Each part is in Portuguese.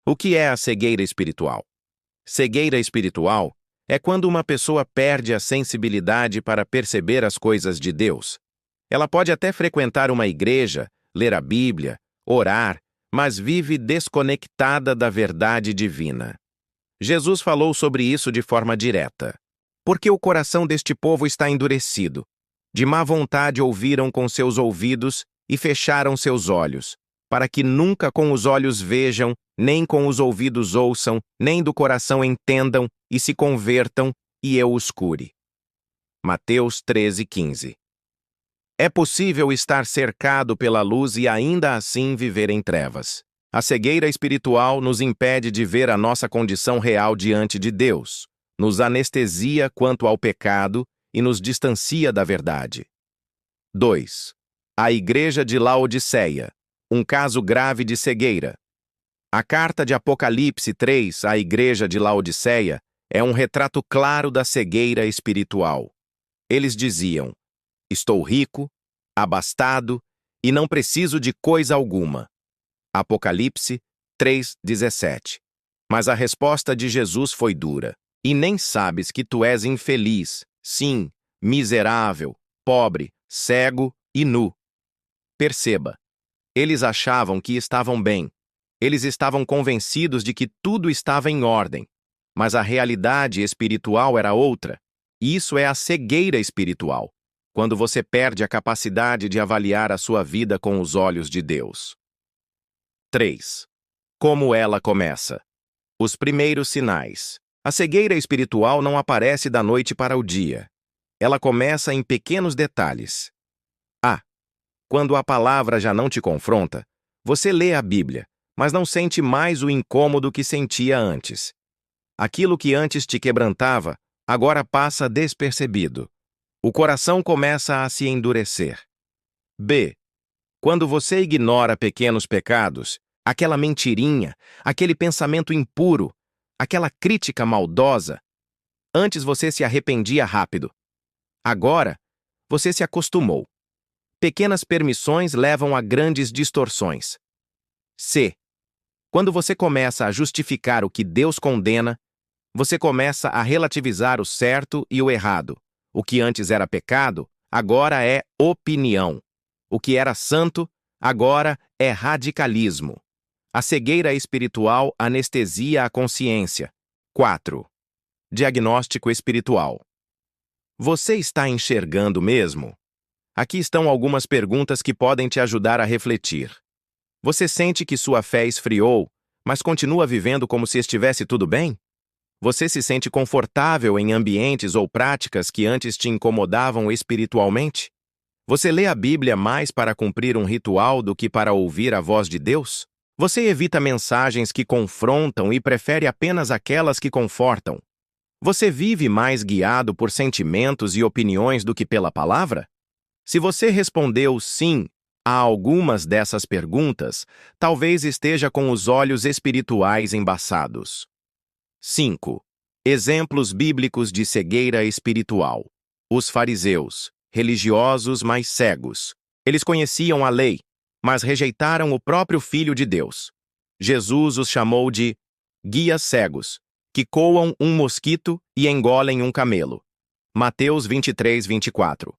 O que é a cegueira espiritual? Cegueira espiritual é quando uma pessoa perde a sensibilidade para perceber as coisas de Deus. Ela pode até frequentar uma igreja, ler a Bíblia, orar, mas vive desconectada da verdade divina. Jesus falou sobre isso de forma direta. Porque o coração deste povo está endurecido. De má vontade ouviram com seus ouvidos e fecharam seus olhos, para que nunca com os olhos vejam, nem com os ouvidos ouçam, nem do coração entendam e se convertam, e eu os cure. Mateus 13:15. É possível estar cercado pela luz e ainda assim viver em trevas. A cegueira espiritual nos impede de ver a nossa condição real diante de Deus, nos anestesia quanto ao pecado e nos distancia da verdade. 2. A Igreja de Laodiceia, um caso grave de cegueira. A carta de Apocalipse 3 à Igreja de Laodiceia é um retrato claro da cegueira espiritual. Eles diziam: estou rico, abastado e não preciso de coisa alguma. Apocalipse 3:17. Mas a resposta de Jesus foi dura. E nem sabes que tu és infeliz, sim, miserável, pobre, cego e nu. Perceba, eles achavam que estavam bem. Eles estavam convencidos de que tudo estava em ordem. Mas a realidade espiritual era outra. E isso é a cegueira espiritual, quando você perde a capacidade de avaliar a sua vida com os olhos de Deus. 3. Como ela começa? Os primeiros sinais. A cegueira espiritual não aparece da noite para o dia. Ela começa em pequenos detalhes. A. Quando a palavra já não te confronta, você lê a Bíblia, mas não sente mais o incômodo que sentia antes. Aquilo que antes te quebrantava, agora passa despercebido. O coração começa a se endurecer. B. Quando você ignora pequenos pecados, aquela mentirinha, aquele pensamento impuro, aquela crítica maldosa, antes você se arrependia rápido. Agora, você se acostumou. Pequenas permissões levam a grandes distorções. C. Quando você começa a justificar o que Deus condena, você começa a relativizar o certo e o errado. O que antes era pecado, agora é opinião. O que era santo, agora é radicalismo. A cegueira espiritual anestesia a consciência. 4. Diagnóstico espiritual. Você está enxergando mesmo? Aqui estão algumas perguntas que podem te ajudar a refletir. Você sente que sua fé esfriou, mas continua vivendo como se estivesse tudo bem? Você se sente confortável em ambientes ou práticas que antes te incomodavam espiritualmente? Você lê a Bíblia mais para cumprir um ritual do que para ouvir a voz de Deus? Você evita mensagens que confrontam e prefere apenas aquelas que confortam? Você vive mais guiado por sentimentos e opiniões do que pela palavra? Se você respondeu sim a algumas dessas perguntas, talvez esteja com os olhos espirituais embaçados. 5. Exemplos bíblicos de cegueira espiritual. Os fariseus, religiosos mas cegos. Eles conheciam a lei, mas rejeitaram o próprio Filho de Deus. Jesus os chamou de guias cegos, que coam um mosquito e engolem um camelo. Mateus 23:24.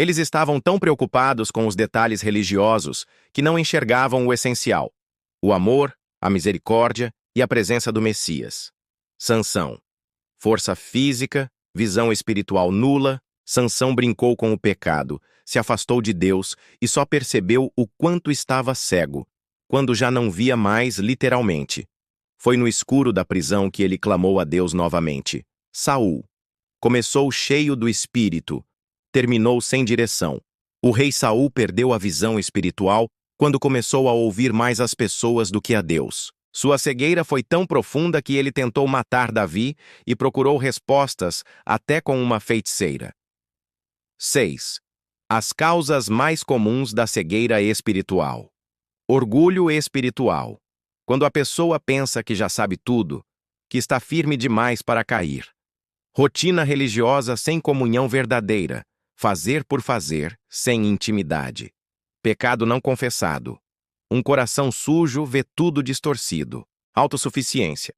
Eles estavam tão preocupados com os detalhes religiosos que não enxergavam o essencial: o amor, a misericórdia e a presença do Messias. Sansão. Força física, visão espiritual nula, Sansão brincou com o pecado, se afastou de Deus e só percebeu o quanto estava cego, quando já não via mais literalmente. Foi no escuro da prisão que ele clamou a Deus novamente. Saul. Começou cheio do Espírito, terminou sem direção. O rei Saul perdeu a visão espiritual quando começou a ouvir mais as pessoas do que a Deus. Sua cegueira foi tão profunda que ele tentou matar Davi e procurou respostas até com uma feiticeira. 6. As causas mais comuns da cegueira espiritual. Orgulho espiritual. Quando a pessoa pensa que já sabe tudo, que está firme demais para cair. Rotina religiosa sem comunhão verdadeira. Fazer por fazer, sem intimidade. Pecado não confessado. Um coração sujo vê tudo distorcido. Autossuficiência.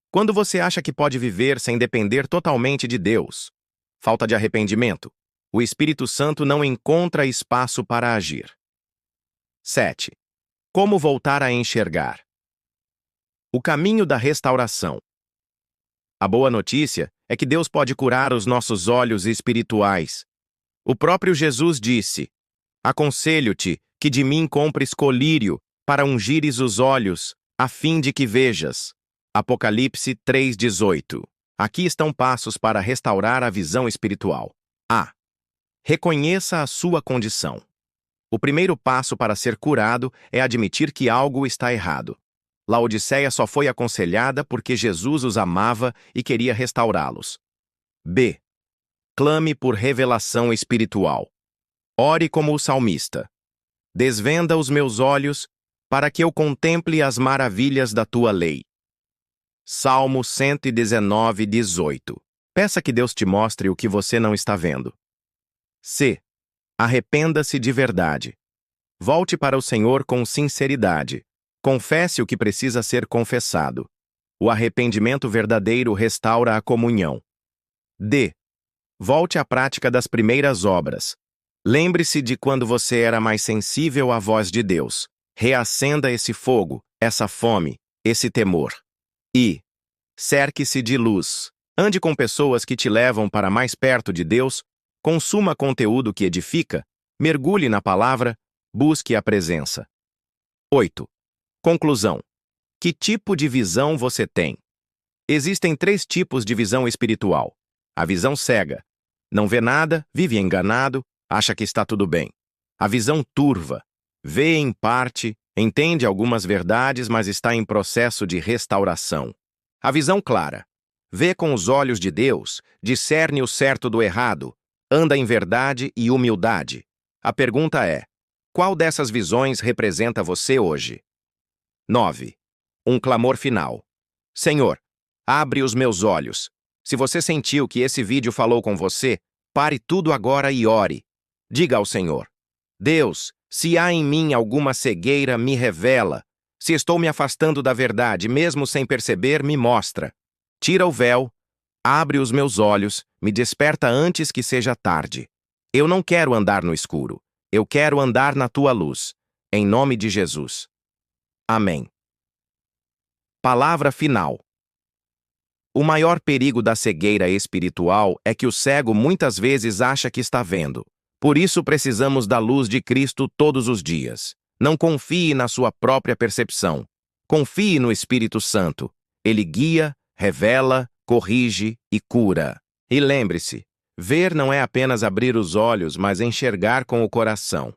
Quando você acha que pode viver sem depender totalmente de Deus. Falta de arrependimento. O Espírito Santo não encontra espaço para agir. 7. Como voltar a enxergar? O caminho da restauração. A boa notícia é que Deus pode curar os nossos olhos espirituais. O próprio Jesus disse: aconselho-te que de mim compres colírio para ungires os olhos, a fim de que vejas. Apocalipse 3:18. Aqui estão passos para restaurar a visão espiritual. A. Reconheça a sua condição. O primeiro passo para ser curado é admitir que algo está errado. Laodiceia só foi aconselhada porque Jesus os amava e queria restaurá-los. B. Clame por revelação espiritual. Ore como o salmista. Desvenda os meus olhos, para que eu contemple as maravilhas da tua lei. Salmo 119:18. Peça que Deus te mostre o que você não está vendo. C. Arrependa-se de verdade. Volte para o Senhor com sinceridade. Confesse o que precisa ser confessado. O arrependimento verdadeiro restaura a comunhão. D. Volte à prática das primeiras obras. Lembre-se de quando você era mais sensível à voz de Deus. Reacenda esse fogo, essa fome, esse temor. I. Cerque-se de luz. Ande com pessoas que te levam para mais perto de Deus, consuma conteúdo que edifica, mergulhe na palavra, busque a presença. 8. Conclusão. Que tipo de visão você tem? Existem 3 tipos de visão espiritual. A visão cega. Não vê nada, vive enganado, acha que está tudo bem. A visão turva. Vê em parte, entende algumas verdades, mas está em processo de restauração. A visão clara. Vê com os olhos de Deus, discerne o certo do errado, anda em verdade e humildade. A pergunta é: qual dessas visões representa você hoje? 9. Um clamor final. Senhor, abre os meus olhos. Se você sentiu que esse vídeo falou com você, pare tudo agora e ore. Diga ao Senhor: Deus, se há em mim alguma cegueira, me revela. Se estou me afastando da verdade, mesmo sem perceber, me mostra. Tira o véu, abre os meus olhos, me desperta antes que seja tarde. Eu não quero andar no escuro. Eu quero andar na tua luz. Em nome de Jesus. Amém. Palavra final. O maior perigo da cegueira espiritual é que o cego muitas vezes acha que está vendo. Por isso precisamos da luz de Cristo todos os dias. Não confie na sua própria percepção. Confie no Espírito Santo. Ele guia, revela, corrige e cura. E lembre-se, ver não é apenas abrir os olhos, mas enxergar com o coração.